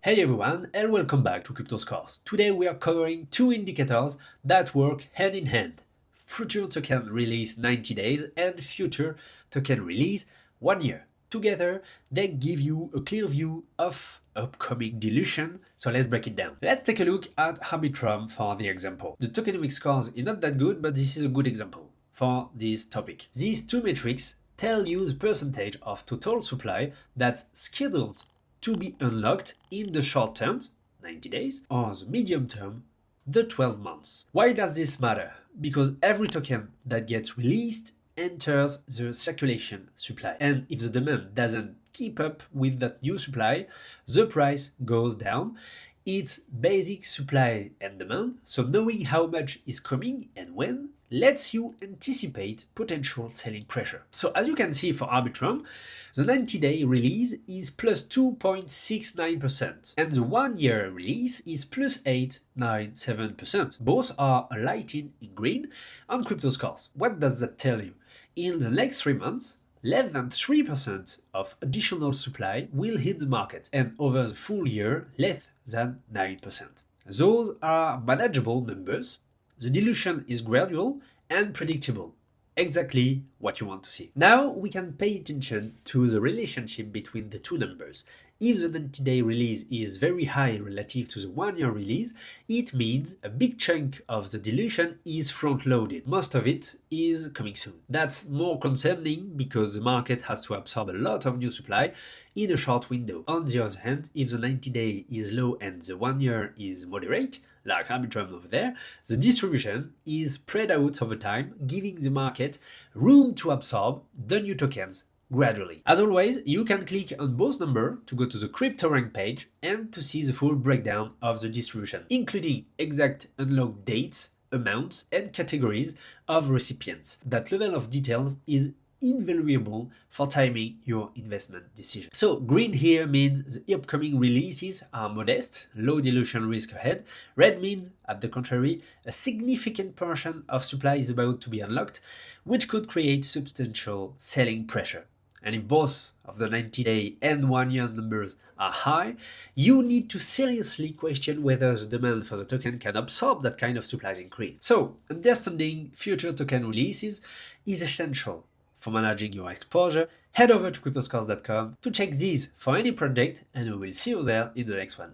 Hey everyone, and welcome back to CryptoScores. Today we are covering two indicators that work hand in hand. Future token release 90 days and future token release 1 year. Together, they give you a clear view of upcoming dilution, so let's break it down. Let's take a look at Arbitrum for the example. The tokenomic scores is not that good, but this is a good example for this topic. These two metrics tell you the percentage of total supply that's scheduled to be unlocked in the short term, 90 days, or the medium term, the 12 months. Why does this matter? Because every token that gets released enters the circulation supply. And if the demand doesn't keep up with that new supply, the price goes down. It's basic supply and demand, so knowing how much is coming and when lets you anticipate potential selling pressure. So as you can see for Arbitrum, the 90-day release is plus 2.69% and the 1-year release is plus 8.97%. Both are lighting in green on CryptoScores. What does that tell you? In the next 3 months, less than 3% of additional supply will hit the market, and over the full year, less than 9%. Those are manageable numbers. The dilution is gradual and predictable. Exactly what you want to see. Now we can pay attention to the relationship between the two numbers. If the 90-day release is very high relative to the 1-year release, it means a big chunk of the dilution is front-loaded. Most of it is coming soon. That's more concerning because the market has to absorb a lot of new supply in a short window. On the other hand, if the 90-day is low and the 1-year is moderate, like Arbitrum over there, the distribution is spread out over time, giving the market room to absorb the new tokens gradually. As always, you can click on both numbers to go to the crypto rank page and to see the full breakdown of the distribution, including exact unlock dates, amounts, and categories of recipients. That level of details is invaluable for timing your investment decision. So green here means the upcoming releases are modest, low dilution risk ahead. Red means, at the contrary, a significant portion of supply is about to be unlocked, which could create substantial selling pressure. And if both of the 90-day and 1-year numbers are high, you need to seriously question whether the demand for the token can absorb that kind of supply increase. So, understanding future token releases is essential for managing your exposure. Head over to cryptoscores.com to check these for any project, and we will see you there in the next one.